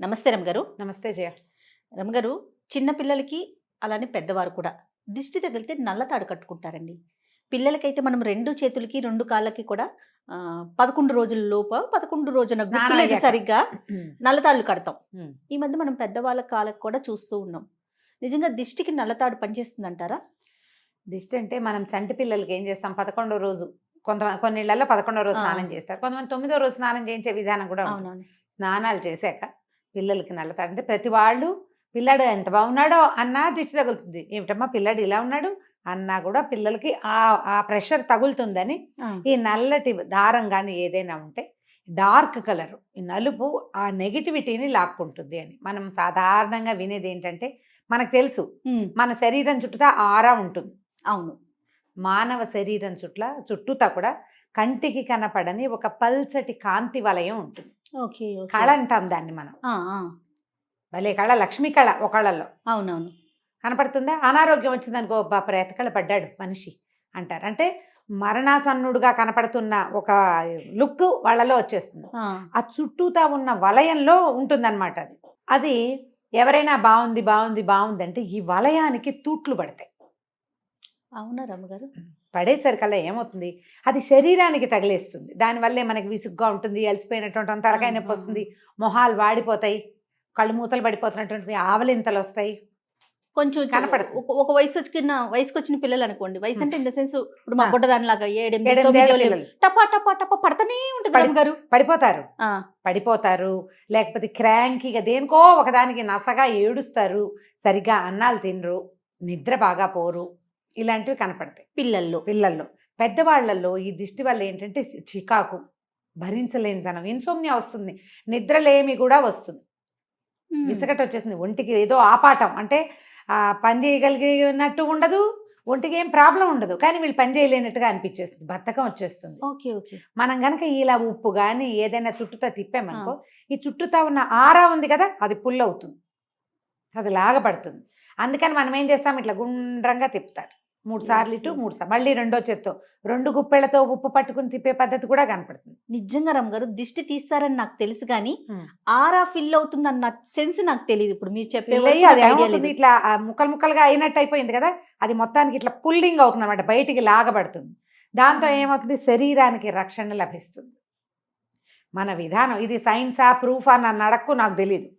నమస్తే రమగారు. నమస్తే జయ. రమగారు, చిన్న పిల్లలకి అలానే పెద్దవారు కూడా దిష్టి తగిలితే నల్ల తాడు కట్టుకుంటారండి. పిల్లలకైతే మనం 2 చేతులకి 2 కాళ్ళకి కూడా 11 రోజుల లోపు 11 రోజున గుర్తులేదు సరిగ్గా నల్ల తాళ్ళు కడతాం. ఈ మధ్య మనం పెద్దవాళ్ళ కాళ్ళకి కూడా చూస్తూ ఉన్నాం. నిజంగా దిష్టికి నల్ల తాడు పనిచేస్తుంది అంటారా? దిష్టి అంటే మనం చంటి పిల్లలకి ఏం చేస్తాం, 11వ రోజు కొన్ని ఇళ్లలో 11వ రోజు స్నానం చేస్తారు, కొంతమంది 9వ రోజు స్నానం చేయించే విధానం కూడా ఉంది. అవునవును. స్నానాలు చేశాక పిల్లలకి నల్లతాడు అంటే ప్రతి వాళ్ళు పిల్లాడు ఎంత బాగున్నాడో అన్నా దిష్టి తగులుతుంది. ఏమిటమ్మా పిల్లాడు ఇలా ఉన్నాడు అన్నా కూడా పిల్లలకి ఆ ప్రెషర్ తగులుతుందని ఈ నల్లటి దారం కానీ ఏదైనా ఉంటే డార్క్ కలర్ ఈ నలుపు ఆ నెగిటివిటీని లాక్కుంటుంది అని మనం సాధారణంగా వినేది ఏంటంటే, మనకు తెలుసు మన శరీరం చుట్టూతా ఆరా ఉంటుంది. అవును, మానవ శరీరం చుట్టూతా కూడా కంటికి కనపడని ఒక పల్చటి కాంతి వలయం ఉంటుంది. ఓకే, కళ అంటాం దాన్ని మనం. భలే కళ, లక్ష్మీ కళ ఒకళ్ళల్లో అవునవును కనపడుతుందా? అనారోగ్యం వచ్చిందనుకో, ప్రేతకళ పడ్డాడు మనిషి అంటారు. అంటే మరణాసన్నుడుగా కనపడుతున్న ఒక లుక్ వాళ్ళలో వచ్చేస్తుంది. ఆ చుట్టూతా ఉన్న వలయంలో ఉంటుందన్నమాట. అది ఎవరైనా బాగుంది బాగుంది బాగుంది అంటే ఈ వలయానికి తూట్లు పడతాయి. అవునా రమ్మగారు? పడేసరికల్లా ఏమవుతుంది, అది శరీరానికి తగిలేస్తుంది. దానివల్లే మనకి విసుగ్గా ఉంటుంది, అలసిపోయినటువంటి తలకాయ నొప్పి వస్తుంది, మొహాలు వాడిపోతాయి, కళ్ళు మూతలు పడిపోతున్నటువంటి ఆవలింతలు వస్తాయి. కొంచెం కనపడుతుంది. ఒక వయసుకు వచ్చిన పిల్లలు అనుకోండి, వయసు అంటే ఇన్ ద సెన్స్ ఇప్పుడు మా బుడ్డ దానిలాగా 7 పిల్లలు టపా టపా టపా పడతానే ఉంటుంది గారు. పడిపోతారు, లేకపోతే క్రాంకీగా దేనికో ఒకదానికి నసగా ఏడుస్తారు, సరిగ్గా అన్నాలు తినరు, నిద్ర బాగా పోరు, ఇలాంటివి కనపడతాయి పిల్లల్లో. పెద్దవాళ్లలో ఈ దిష్టి వల్ల ఏంటంటే చికాకు, భరించలేనితనం, ఇన్సోమ్నియా వస్తుంది, నిద్రలేమి కూడా వస్తుంది, విసగట వచ్చేస్తుంది, ఒంటికి ఏదో ఆపాటం, అంటే పని చేయగలిగినట్టు ఉండదు, ఒంటికి ఏం ప్రాబ్లం ఉండదు, కానీ వీళ్ళు పని చేయలేనట్టుగా అనిపించేస్తుంది, బద్ధకం వచ్చేస్తుంది. మనం కనుక ఇలా ఉప్పు కానీ ఏదైనా చుట్టూతా తిప్పామనుకో, ఈ చుట్టూతా ఉన్న ఆరా ఉంది కదా, అది పుల్ అవుతుంది, అది లాగపడుతుంది. అందుకని మనం ఏం చేస్తాం, ఇట్లా గుండ్రంగా తిప్పుతారు 3 సార్లు ఇటు 3 సార్లు, మళ్ళీ రెండో చేత్తో 2 గుప్పెళ్లతో ఉప్పు పట్టుకుని తిప్పే పద్ధతి కూడా కనపడుతుంది. నిజంగా రమ్మగారు, దిష్టి తీస్తారని నాకు తెలుసు కానీ ఆరా ఫిల్ అవుతుంది అన్న సెన్స్ నాకు తెలియదు. ఇప్పుడు మీరు చెప్పేది ఇట్లా ముక్కలుగా అయినట్టు అయిపోయింది కదా, అది మొత్తానికి ఇట్లా పుల్లింగ్ అవుతుంది అనమాట, బయటికి లాగబడుతుంది. దాంతో ఏమవుతుంది, శరీరానికి రక్షణ లభిస్తుంది. మన విధానం ఇది సైన్సా ప్రూఫా నన్ను అడక్కు, నాకు తెలియదు.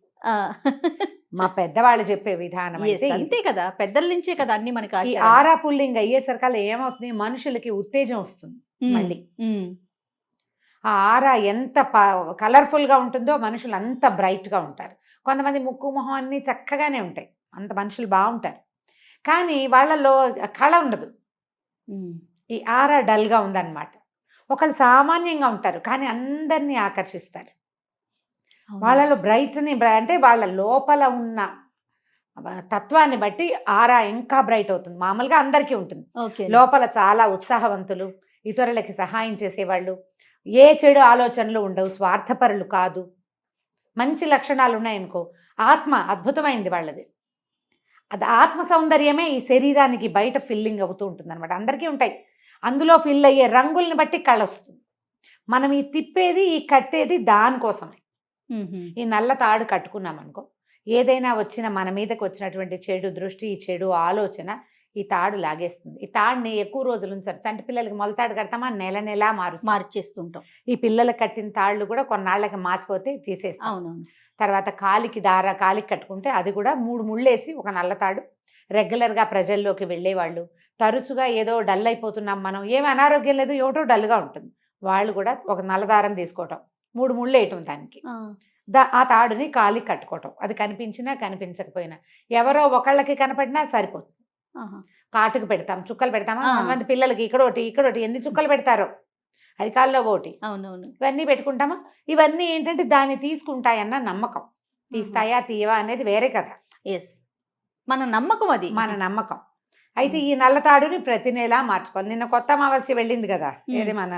మా పెద్దవాళ్ళు చెప్పే విధానం అయితే అంతే కదా, పెద్దల నుంచే కదా అన్ని మనకి. ఈ ఆరా పుల్లింగ్ అయ్యేసరికల్లా ఏమవుతుంది, మనుషులకి ఉత్తేజం వస్తుంది. మళ్ళీ ఆ ఆరా ఎంత కలర్ఫుల్గా ఉంటుందో మనుషులు అంత బ్రైట్గా ఉంటారు. కొంతమంది ముక్కు మొహం అన్నీ చక్కగానే ఉంటాయి, అంత మనుషులు బాగుంటారు, కానీ వాళ్ళలో కళ ఉండదు. ఈ ఆరా డల్గా ఉందన్నమాట. ఒకళ్ళు సామాన్యంగా ఉంటారు కానీ అందరినీ ఆకర్షిస్తారు. వాళ్ళలో అంటే వాళ్ళ లోపల ఉన్న తత్వాన్ని బట్టి ఆరా ఇంకా బ్రైట్ అవుతుంది. మామూలుగా అందరికీ ఉంటుంది, లోపల చాలా ఉత్సాహవంతులు, ఇతరులకి సహాయం చేసేవాళ్ళు, ఏ చెడు ఆలోచనలు ఉండవు, స్వార్థపరులు కాదు, మంచి లక్షణాలు ఉన్నాయనుకో, ఆత్మ అద్భుతమైంది వాళ్ళది. అది ఆత్మ సౌందర్యమే ఈ శరీరానికి బయట ఫిల్లింగ్ అవుతూ ఉంటుంది అనమాట. అందరికీ ఉంటాయి, అందులో ఫిల్ అయ్యే రంగుల్ని బట్టి కళ వస్తుంది. మనం ఈ తిప్పేది ఈ కట్టేది దానికోసమే. ఈ నల్ల తాడు కట్టుకున్నాం అనుకో, ఏదైనా వచ్చిన మన మీదకి వచ్చినటువంటి చెడు దృష్టి, చెడు ఆలోచన ఈ తాడు లాగేస్తుంది. ఈ తాడుని ఎక్కువ రోజులు ఉంచారు. చంటి పిల్లలకి మొలతాడు కడతామా, నెల మార్చేస్తుంటాం. ఈ పిల్లలకు కట్టిన తాళ్ళు కూడా కొన్నాళ్ళకి మాసిపోతే తీసేస్తాం. అవునవును. తర్వాత కాలికి కట్టుకుంటే అది కూడా 3 ముళ్ళేసి ఒక నల్ల తాడు. రెగ్యులర్గా ప్రజల్లోకి వెళ్ళేవాళ్ళు, తరచుగా ఏదో డల్ అయిపోతున్నాం మనం, ఏమి అనారోగ్యం లేదు, ఏమిటో డల్గా ఉంటుంది, వాళ్ళు కూడా ఒక నల్లదారం తీసుకోవటం, 3 ముళ్ళు వేయటం దానికి, ఆ తాడుని కాలికి కట్టుకోవటం. అది కనిపించినా కనిపించకపోయినా ఎవరో ఒకళ్ళకి కనపడినా సరిపోతుంది. కాటుకు పెడతాం, చుక్కలు పెడతామా, కొంతమంది పిల్లలకి ఇక్కడోటి ఎన్ని చుక్కలు పెడతారో, అరికాల్లో ఒకటి, అవునవును, ఇవన్నీ పెట్టుకుంటామా. ఇవన్నీ ఏంటంటే దాన్ని తీసుకుంటాయన్న నమ్మకం. తీస్తాయా తీయవా అనేది వేరే కదా. మన నమ్మకం, అది మన నమ్మకం. అయితే ఈ నల్ల తాడుని ప్రతి నెలా మార్చుకోవాలి. నిన్న కొత్త అమావాస్య వెళ్ళింది కదా, ఏది మన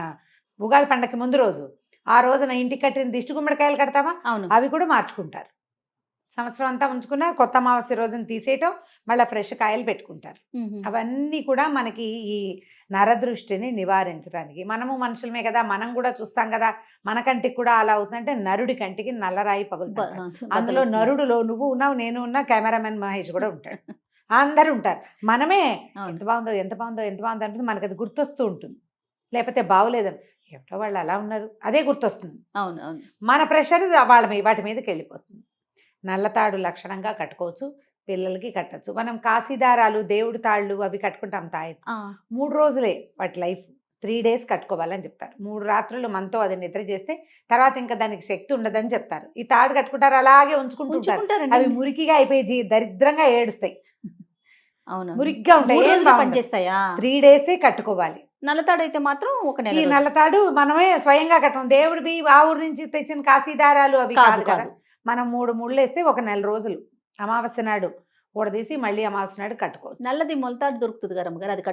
ఉగాది పండగకి ముందు రోజు, ఆ రోజున ఇంటికి కట్టిన దిష్టి గుమ్మడికాయలు కడతామా, అవి కూడా మార్చుకుంటారు. సంవత్సరం అంతా ఉంచుకున్న కొత్త అమావాస్య రోజున తీసేయటం, మళ్ళీ ఫ్రెష్ కాయలు పెట్టుకుంటారు. అవన్నీ కూడా మనకి ఈ నరదృష్టిని నివారించడానికి. మనము మనుషులమే కదా, మనం కూడా చూస్తాం కదా, మన కంటికి కూడా అలా అవుతుందంటే నరుడి కంటికి నల్లరాయి పగులుతుంది. అందులో నరుడులో నువ్వు ఉన్నావు, నేను ఉన్నా, కెమెరామెన్ మహేష్ కూడా ఉంటాడు, అందరూ ఉంటారు. మనమే ఎంత బాగుందో ఎంత బాగుందో ఎంత బాగుందో అంటే మనకు అది గుర్తొస్తూ ఉంటుంది. లేకపోతే బాగోలేదని ఏమిటో వాళ్ళు అలా ఉన్నారు అదే గుర్తొస్తుంది. అవును అవును. మన ప్రెషర్ వాటి మీదకి వెళ్ళిపోతుంది. నల్లతాడు లక్షణంగా కట్టుకోవచ్చు, పిల్లలకి కట్టచ్చు. మనం కాశీదారాలు, దేవుడి తాళ్ళు అవి కట్టుకుంటాం తాయెత్తు. 3 రోజులే వాటి లైఫ్. 3 days కట్టుకోవాలని చెప్తారు. 3 రాత్రులు మనతో అది నిద్ర చేస్తే తర్వాత ఇంకా దానికి శక్తి ఉండదని చెప్తారు. ఈ తాడు కట్టుకుంటారు, అలాగే ఉంచుకుంటుంటారు. అవి మురికిగా అయిపోయి దరిద్రంగా ఏడుస్తాయి. అవును, మురిగ్గా ఉంటాయి, పనిచేస్తాయా. 3 days కట్టుకోవాలి. నల్లతాడు అయితే మాత్రం ఒక నెల. ఈ నల్లతాడు మనమే స్వయంగా కట్టం, దేవుడివి ఆ ఊరు నుంచి తెచ్చిన కాశీదారాలు అవి కాదు కదా. మనం 3 ముళ్ళు వేస్తే ఒక నెల రోజులు అమావాస్య నాడు ఊడదీసి మళ్ళీ అమావాస్య నాడు కట్టుకోవచ్చు. నల్లది మొలతాడు దొరుకుతుంది కదా అమ్మగారు, అది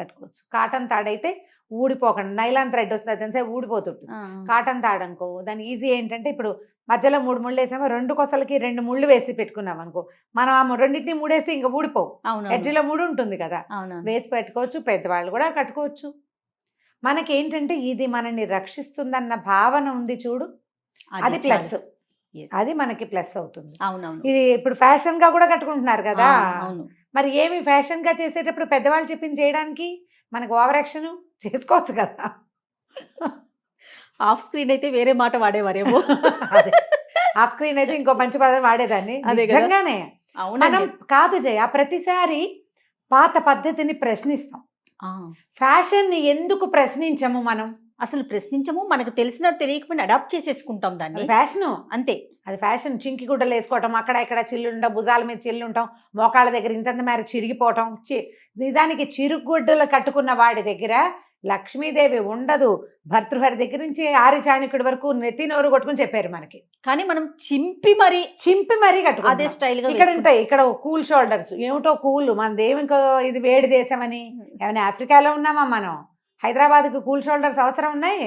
కట్టుకోవచ్చు. కాటన్ తాడైతే ఊడిపోకుండా, నైలాన్ థ్రెడ్ వస్తుంది తెలిసే ఊడిపోతుంటుంది. కాటన్ తాడు అనుకో దాని ఈజీ ఏంటంటే ఇప్పుడు మధ్యలో 3 ముళ్ళు వేసామో 2 కొసలకి 2 ముళ్ళు వేసి పెట్టుకున్నాం అనుకో, మనం ఆ రెండింటిని మూడేసి ఇంకా ఊడిపోవు. ఎడ్జిలో 3 ఉంటుంది కదా, వేసి పెట్టుకోవచ్చు. పెద్దవాళ్ళు కూడా కట్టుకోవచ్చు. మనకేంటంటే ఇది మనల్ని రక్షిస్తుందన్న భావన ఉంది చూడు, అది ప్లస్. అది మనకి ప్లస్ అవుతుంది. అవునవును. ఇది ఇప్పుడు ఫ్యాషన్ గా కూడా కట్టుకుంటున్నారు కదా. మరి ఏమి ఫ్యాషన్ గా చేసేటప్పుడు పెద్దవాళ్ళు చెప్పింది చేయడానికి మనకు ఓవర్ యాక్షన్ చేసుకోవచ్చు కదా. ఆఫ్ స్క్రీన్ అయితే వేరే మాట వాడేవారేమో. అదే ఆఫ్ స్క్రీన్ అయితే ఇంకో మంచి పదం వాడేదాన్ని. నిజంగానే మనం కాదు జయ, ప్రతిసారి పాత పద్ధతిని ప్రశ్నిస్తాం. ఫ్యాషన్ ని ఎందుకు ప్రశ్నించము మనం? అసలు ప్రశ్నించము, మనకు తెలిసిన తెలియకపోయినా అడాప్ట్ చేసేసుకుంటాం దాన్ని. ఫ్యాషన్ అంతే, అది ఫ్యాషన్. చింకి గుడ్డలు వేసుకోవటం, అక్కడ ఇక్కడ చిల్లుంటాం, భుజాల మీద చిల్లుంటాం, మోకాళ్ళ దగ్గర ఇంతంత మేర చిరిగిపోవటం. నిజానికి చిరుగుడ్డలు కట్టుకున్న వాడి దగ్గర లక్ష్మీదేవి ఉండదు. భర్తృహరి దగ్గర నుంచి ఆరి చాణక్యుడి వరకు నెత్తి నోరు కొట్టుకుని చెప్పారు మనకి. కానీ మనం చింపి మరీ కట్టుకో, అదే స్టైల్ గా. ఇక్కడ ఉంటాయి, ఇక్కడ కూల్ షోల్డర్స్, ఏమిటో కూల్. మనదేమి ఇంకో ఇది వేడి దేశమని ఏమైనా ఆఫ్రికాలో ఉన్నామా మనం? హైదరాబాద్కి కూల్ షోల్డర్స్ అవసరం ఉన్నాయి?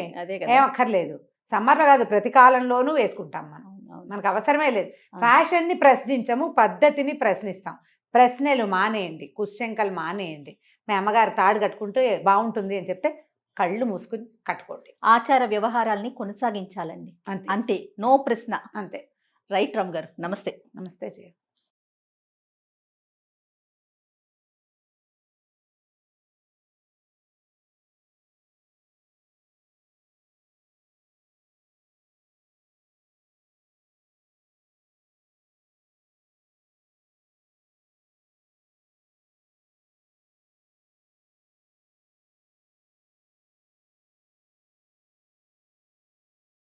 ఏం అక్కర్లేదు. సమ్మర్లో కాదు, ప్రతి కాలంలోనూ వేసుకుంటాం మనం, మనకు అవసరమే లేదు. ఫ్యాషన్ని ప్రశ్నించము, పద్ధతిని ప్రశ్నిస్తాం. ప్రశ్నలు మానేయండి, కుశంకలు మానేయండి. మీ అమ్మగారు తాడు కట్టుకుంటే బాగుంటుంది అని చెప్తే కళ్ళు మూసుకుని కట్టుకోండి. ఆచార వ్యవహారాల్ని కొనసాగించాలండి, అంతే. నో ప్రశ్న, అంతే. రైట్ రామ్ గారు, నమస్తే. నమస్తే జయ.